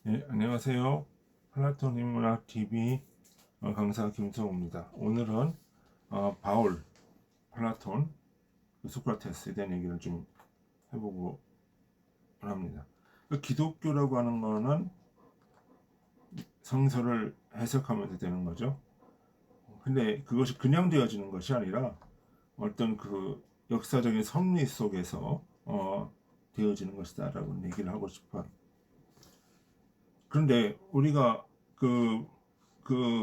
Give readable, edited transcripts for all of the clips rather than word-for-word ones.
안녕하세요. 플라톤 인문학 TV 강사 김성우입니다. 오늘은 바울, 플라톤, 소크라테스에 대한 얘기를 좀 해보고 합니다. 기독교라고 하는 거는 성서를 해석하면서 되는 거죠. 근데 그것이 그냥 되어지는 것이 아니라 어떤 그 역사적인 섭리 속에서 되어지는 것이다라고 얘기를 하고 싶어요. 그런데 우리가 그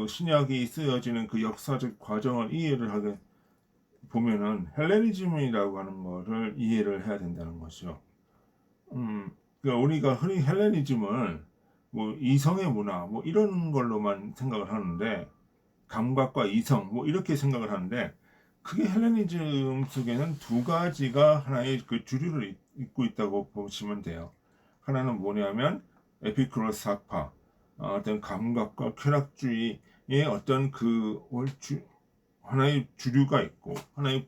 신약이 쓰여지는 그 역사적 과정을 이해를 하게 보면은 헬레니즘이라고 하는 거를 이해를 해야 된다는 것이죠. 그러니까 우리가 흔히 헬레니즘을 뭐 이성의 문화 뭐 이런 걸로만 생각을 하는데 감각과 이성 뭐 이렇게 생각을 하는데 그게 헬레니즘 속에는 두 가지가 하나의 그 주류를 잇고 있다고 보시면 돼요. 하나는 뭐냐면 에피쿠로스 학파, 어떤 감각과 쾌락주의의 어떤 하나의 주류가 있고 하나의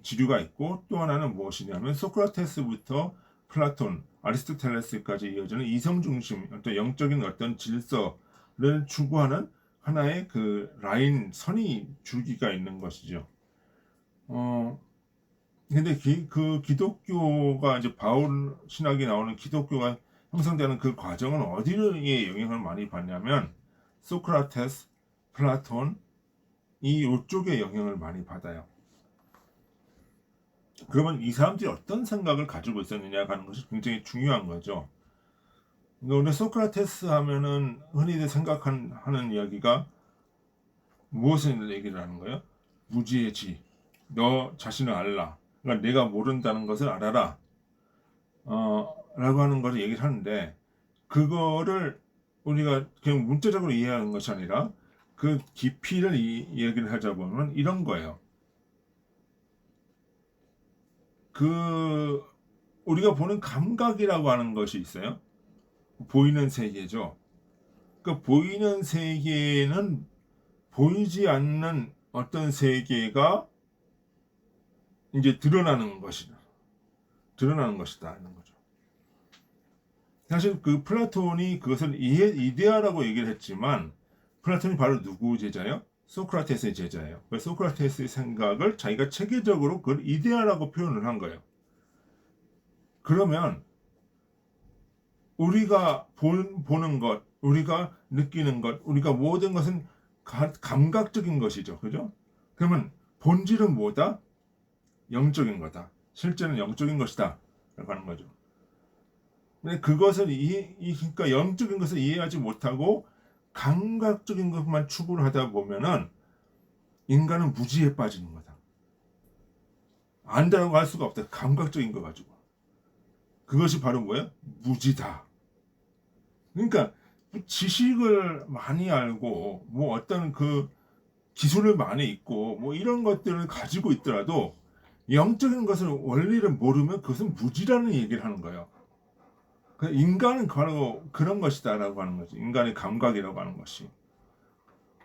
지류가 있고 또 하나는 무엇이냐면 소크라테스부터 플라톤, 아리스토텔레스까지 이어지는 이성 중심 어떤 영적인 어떤 질서를 추구하는 하나의 그 라인 선이 줄기가 있는 것이죠. 어 근데 그 기독교가 이제 바울 신학이 나오는 기독교가 형성되는 그 과정은 어디에 영향을 많이 받냐면 소크라테스, 플라톤 이 요쪽에 영향을 많이 받아요. 그러면 이 사람들이 어떤 생각을 가지고 있었느냐 하는 것이 굉장히 중요한 거죠. 근데 소크라테스 하면은 흔히들 생각하는 이야기가 무엇을 얘기를 하는 거예요? 무지의 지. 너 자신을 알라. 그러니까 내가 모른다는 것을 알아라. 라고 하는 것을 얘기를 하는데 그거를 우리가 그냥 문자적으로 이해하는 것이 아니라 그 깊이를 얘기를 하자 보면 이런 거예요. 그 우리가 보는 감각이라고 하는 것이 있어요. 보이는 세계죠. 그 보이는 세계는 보이지 않는 어떤 세계가 이제 드러나는 것이다 하는 거죠. 사실 그 플라톤이 그것을 이데아라고 얘기를 했지만 플라톤이 바로 누구 제자예요? 소크라테스의 제자예요. 소크라테스의 생각을 자기가 체계적으로 그걸 이데아라고 표현을 한 거예요. 그러면 우리가 보는 것, 우리가 느끼는 것, 우리가 모든 것은 감각적인 것이죠. 그죠? 그러면 본질은 뭐다? 영적인 거다. 실제는 영적인 것이다. 라고 하는 거죠. 근데 그것을 그러니까 영적인 것을 이해하지 못하고 감각적인 것만 추구를 하다 보면은 인간은 무지에 빠지는 거다. 안다라고 할 수가 없다. 감각적인 거 가지고. 그것이 바로 뭐야? 무지다. 그러니까 지식을 많이 알고 뭐 어떤 그 기술을 많이 있고 뭐 이런 것들을 가지고 있더라도 영적인 것을 원리를 모르면 그것은 무지라는 얘기를 하는 거예요. 인간은 바로 그런 것이다라고 하는 거지. 인간의 감각이라고 하는 것이.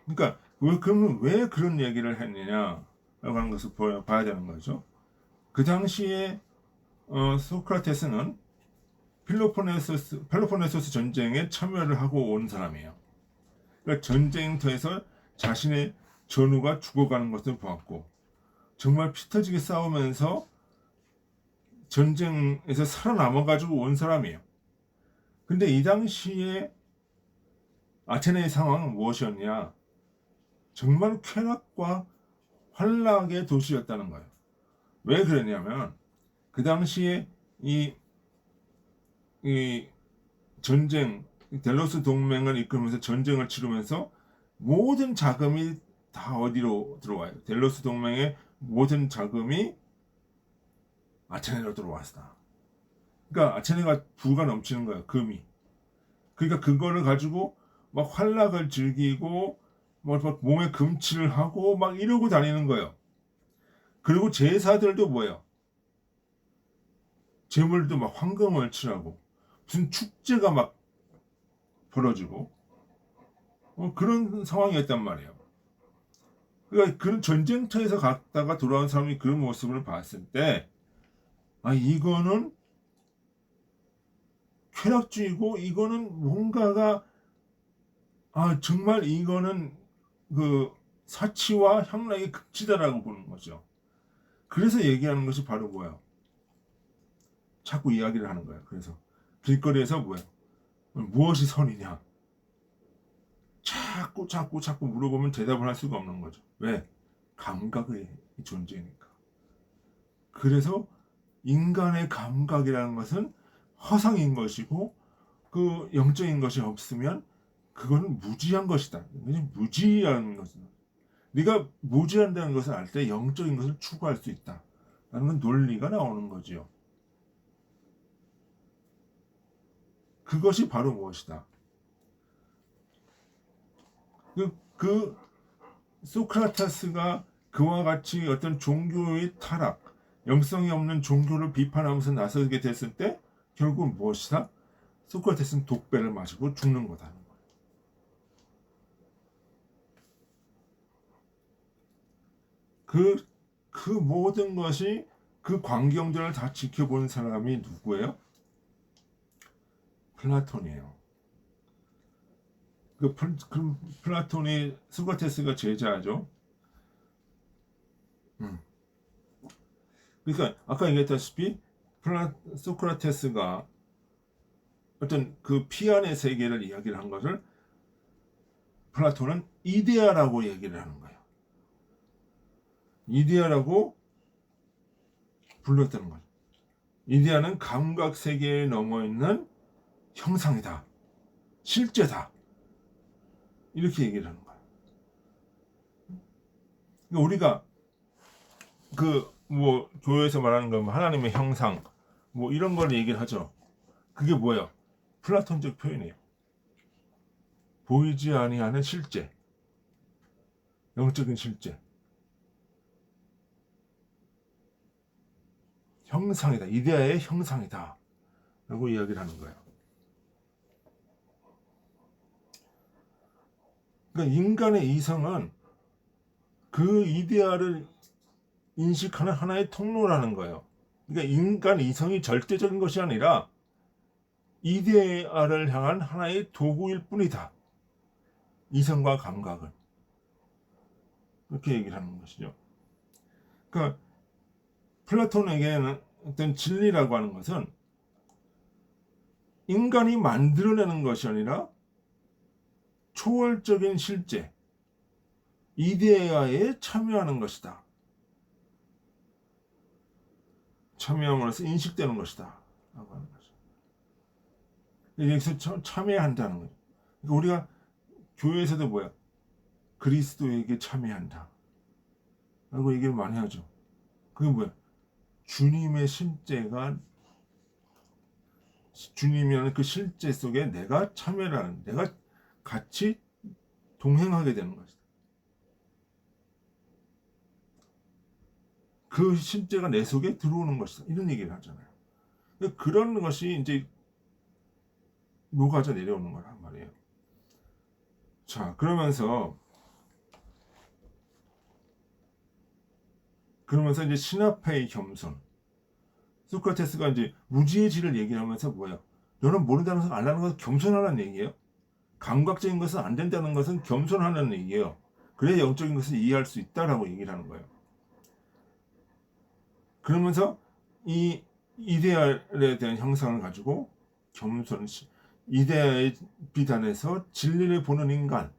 그러니까 그러면 왜 그런 얘기를 했느냐라고 하는 것을 봐야 되는 거죠. 그 당시에 소크라테스는 펠로폰네소스 전쟁에 참여를 하고 온 사람이에요. 그러니까 전쟁터에서 자신의 전우가 죽어가는 것을 보았고 정말 피 터지게 싸우면서 전쟁에서 살아남아가지고 온 사람이에요. 근데 이 당시에 아테네의 상황은 무엇이었냐? 정말 쾌락과 환락의 도시였다는 거예요. 왜 그랬냐면 그 당시에 이 전쟁 델로스 동맹을 이끌면서 전쟁을 치르면서 모든 자금이 다 어디로 들어와요? 델로스 동맹의 모든 자금이 아테네로 들어왔다. 그러니까 아테네가 부가 넘치는 거야, 금이. 그러니까 그거를 가지고 막 환락을 즐기고 막 몸에 금칠을 하고 막 이러고 다니는 거예요. 그리고 제사들도 뭐예요? 제물도 막 황금을 칠하고 무슨 축제가 막 벌어지고 그런 상황이었단 말이에요. 그러니까 그런 전쟁터에서 갔다가 돌아온 사람이 그런 모습을 봤을 때, 아, 이거는 쾌락주의고 이거는 뭔가가 정말 이거는 그 사치와 향락의 극치다라고 보는 거죠. 그래서 얘기하는 것이 바로 뭐야? 자꾸 이야기를 하는 거야. 그래서 길거리에서 뭐야? 무엇이 선이냐? 자꾸 물어보면 대답을 할 수가 없는 거죠. 왜? 감각의 존재니까. 그래서 인간의 감각이라는 것은 허상인 것이고 그 영적인 것이 없으면 그거는 무지한 것이다. 무지한 것이다. 네가 무지한다는 것을 알 때 영적인 것을 추구할 수 있다. 라는 건 논리가 나오는 거지요. 그것이 바로 무엇이다. 그 소크라테스가 그와 같이 어떤 종교의 타락, 영성이 없는 종교를 비판하면서 나서게 됐을 때 결국은 무엇이다? 소크라테스는 독배를 마시고 죽는 거다. 그 모든 것이 그 광경들을 다 지켜본 사람이 누구예요? 플라톤이에요. 그럼 플라톤이 소크라테스가 제자죠. 그러니까 아까 얘기했다시피 소크라테스가 어떤 그 피안의 세계를 이야기를 한 것을 플라톤은 이데아라고 얘기를 하는 거예요. 이데아라고 불렀다는 거예요. 이데아는 감각 세계에 넘어 있는 형상이다. 실제다. 이렇게 얘기를 하는 거예요. 그러니까 우리가 교회에서 말하는 거 하나님의 형상 이런 걸 얘기를 하죠. 그게 뭐예요? 플라톤적 표현이에요. 보이지 아니하는 실제, 영적인 실제, 형상이다. 이데아의 형상이다. 라고 이야기를 하는 거예요. 그러니까 인간의 이성은 그 이데아를 인식하는 하나의 통로라는 거예요. 그러니까 인간 이성이 절대적인 것이 아니라 이데아를 향한 하나의 도구일 뿐이다. 이성과 감각은. 그렇게 얘기를 하는 것이죠. 그러니까 플라톤에게는 어떤 진리라고 하는 것은 인간이 만들어내는 것이 아니라 초월적인 실제, 이데아에 참여하는 것이다. 참여함으로써 인식되는 것이다. 라고 하는 거죠. 여기서 참여한다는 거죠. 그러니까 우리가 교회에서도 뭐야? 그리스도에게 참여한다. 라고 얘기를 많이 하죠. 그게 뭐야? 주님의 실제가, 주님이라는 그 실제 속에 내가 참여를 하는, 내가 같이 동행하게 되는 것이다. 그 실제가 내 속에 들어오는 것이다. 이런 얘기를 하잖아요. 그런 것이 이제 녹아져 내려오는 거란 말이에요. 자, 그러면서 이제 신화파의 겸손. 소크라테스가 이제 무지의 질을 얘기하면서 뭐예요? 너는 모른다는 것을 알라는 것은 겸손하라는 얘기예요. 감각적인 것은 안 된다는 것은 겸손하는 얘기예요. 그래야 영적인 것을 이해할 수 있다라고 얘기를 하는 거예요. 그러면서 이 이데알에 대한 형상을 가지고 겸손, 이데아의 비단에서 진리를 보는 인간,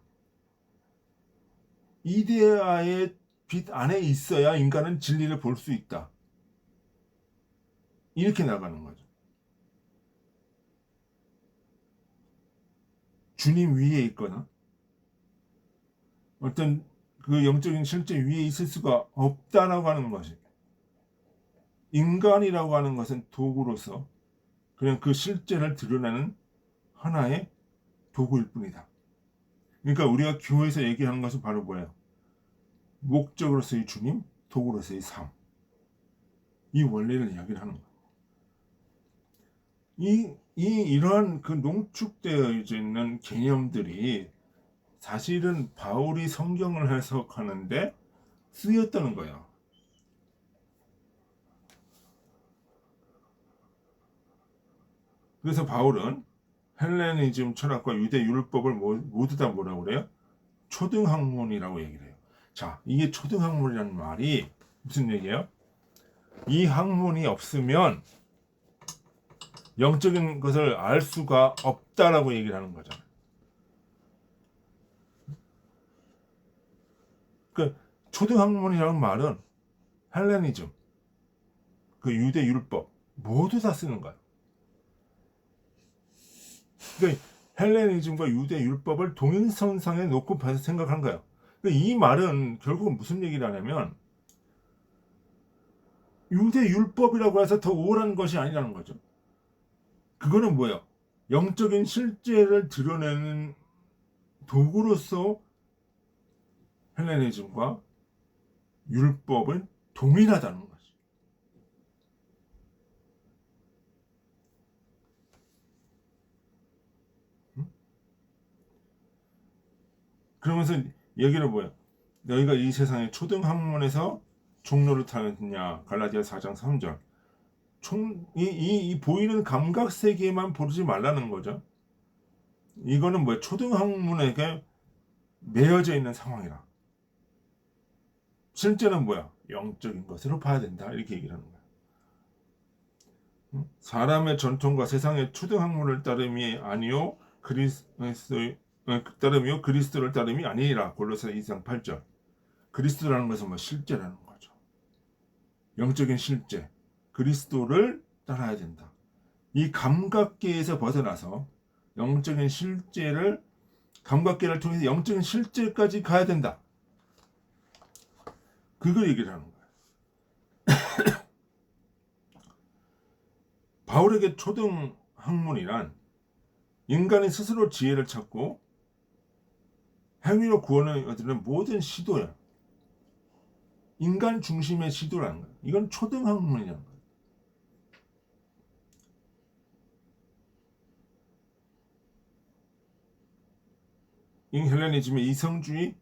이데아의 빛 안에 있어야 인간은 진리를 볼 수 있다. 이렇게 나가는 거죠. 주님 위에 있거나 어떤 그 영적인 실제 위에 있을 수가 없다라고 하는 것이, 인간이라고 하는 것은 도구로서 그냥 그 실제를 드러내는 하나의 도구일 뿐이다. 그러니까 우리가 교회에서 얘기하는 것은 바로 뭐예요? 목적으로서의 주님, 도구로서의 삶. 이 원리를 이야기를 하는 거예요. 이러한 그 농축되어 있는 개념들이 사실은 바울이 성경을 해석하는데 쓰였다는 거예요. 그래서 바울은 헬레니즘 철학과 유대 율법을 모두 다 뭐라고 그래요? 초등학문이라고 얘기를 해요. 자, 이게 초등학문이라는 말이 무슨 얘기예요? 이 학문이 없으면 영적인 것을 알 수가 없다라고 얘기를 하는 거잖아요. 그 초등학문이라는 말은 헬레니즘, 그 유대 율법 모두 다 쓰는 거예요. 그러니까 헬레니즘과 유대 율법을 동일선상에 놓고 생각한 거예요. 그러니까 이 말은 결국은 무슨 얘기를 하냐면 유대 율법이라고 해서 더 우월한 것이 아니라는 거죠. 그거는 뭐예요? 영적인 실제를 드러내는 도구로서 헬레니즘과 율법은 동일하다는 거죠. 그러면서 얘기를 뭐예요? 너희가 이 세상의 초등학문에서 종로를 타느냐? 갈라디아 4장 3절. 이 보이는 감각 세계만 보지 말라는 거죠. 이거는 뭐야? 초등학문에게 매여져 있는 상황이라. 실제는 뭐야? 영적인 것으로 봐야 된다. 이렇게 얘기를 하는 거야. 사람의 전통과 세상의 초등학문을 따름이 아니요 따름이요 그리스도를 따름이 아니라. 골로새 2장 8절. 그리스도라는 것은 뭐 실제라는 거죠. 영적인 실제. 그리스도를 따라야 된다. 이 감각계에서 벗어나서 영적인 실제를 감각계를 통해서 영적인 실제까지 가야 된다. 그걸 얘기를 하는 거예요. 바울에게 초등 학문이란 인간이 스스로 지혜를 찾고 행위로 구원을 얻는 모든 시도야. 인간 중심의 시도라는 거예요. 이건 초등 학문이라는 거예요. 헬레니즘의 이성주의,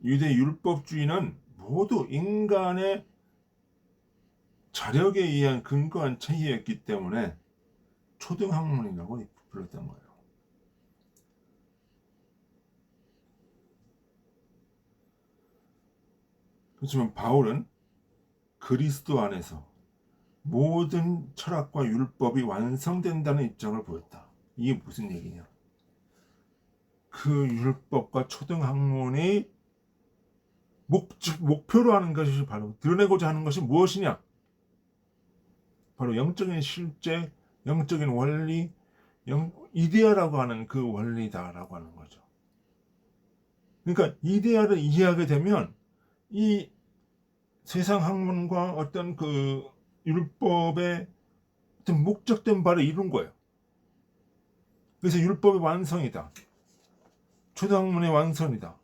유대 율법주의는 모두 인간의 자력에 의한 근거한 체계였기 때문에 초등 학문이라고 불렀던 거예요. 그렇지만 바울은 그리스도 안에서 모든 철학과 율법이 완성된다는 입장을 보였다. 이게 무슨 얘기냐? 그 율법과 초등학문이 목표로 하는 것이 바로 드러내고자 하는 것이 무엇이냐? 바로 영적인 실제, 영적인 원리, 이데아라고 하는 그 원리다라고 하는 거죠. 그러니까 이데아를 이해하게 되면 이 세상 학문과 어떤 그 율법의 어떤 목적된 바를 이룬 거예요. 그래서 율법의 완성이다. 초등학문의 완성이다.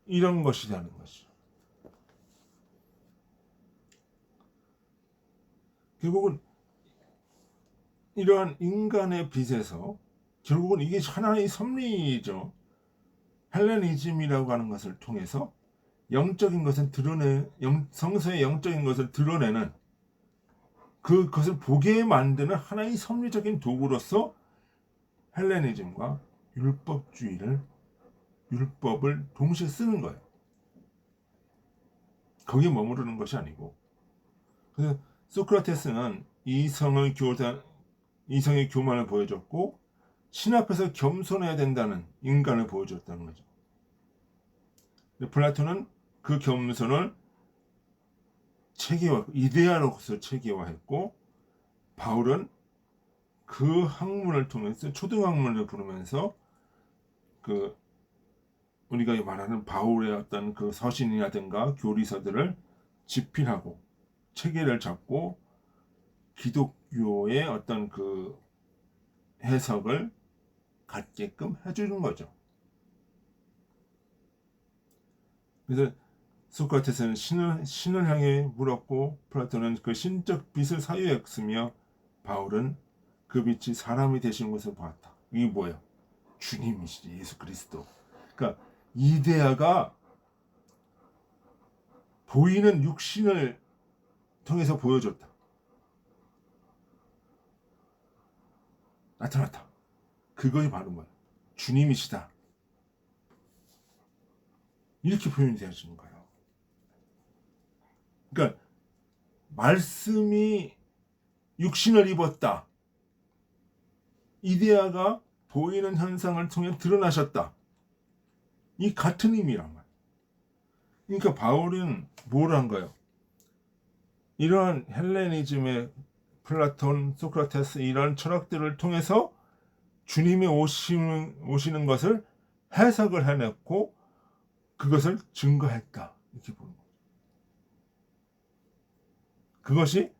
이런 것이라는 것이죠. 결국은 이러한 인간의 빛에서 결국은 이게 하나의 섭리이죠. 헬레니즘이라고 하는 것을 통해서 영적인 것을 성서의 영적인 것을 드러내는 그것을 보게 만드는 하나의 섭리적인 도구로서 헬레니즘과 율법을 동시에 쓰는 거예요. 거기에 머무르는 것이 아니고. 그래서 소크라테스는 이성의 교만을 보여줬고 신 앞에서 겸손해야 된다는 인간을 보여줬다는 거죠. 플라톤은 그 겸손을 이데아로서 체계화했고 바울은 그 학문을 통해서 초등학문을 부르면서 그 우리가 말하는 바울의 어떤 그 서신이라든가 교리서들을 집필하고 체계를 잡고 기독교의 어떤 그 해석을 갖게끔 해주는 거죠. 그래서 소크라테스는 신을 향해 물었고 플라톤은 그 신적 빛을 사유했으며 바울은 그 빛이 사람이 되신 것을 보았다. 이게 뭐예요? 주님이시지, 예수 그리스도. 그러니까 이데아가 보이는 육신을 통해서 보여줬다. 나타났다. 그것이 바로 뭐야? 주님이시다. 이렇게 표현이 되어지는 거예요. 그러니까 말씀이 육신을 입었다. 이데아가 보이는 현상을 통해 드러나셨다. 이 같은 의미란 말이에요. 그러니까 바울은 뭘 한 거예요? 이러한 헬레니즘의 플라톤, 소크라테스 이런 철학들을 통해서 주님이 오시는 것을 해석을 해냈고 그것을 증거했다. 이렇게 보는 거예요. 그것이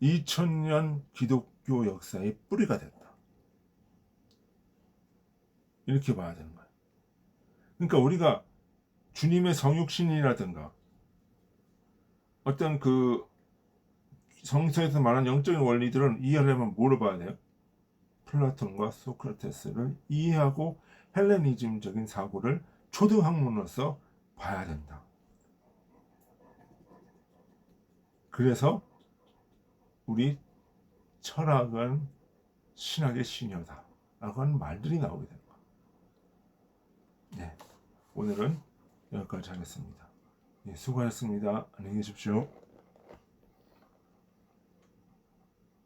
2000년 기독교 역사의 뿌리가 됐다. 이렇게 봐야 되는 거예요. 그러니까 우리가 주님의 성육신이라든가 어떤 그 성서에서 말하는 영적인 원리들은 이해하려면 뭐를 봐야 돼요? 플라톤과 소크라테스를 이해하고 헬레니즘적인 사고를 초등학문으로서 봐야 된다. 그래서 우리 철학은 신학의 신여다 라고 하는 말들이 나오게 됩니다. 네, 오늘은 여기까지 하겠습니다. 네, 수고하셨습니다. 안녕히 계십시오.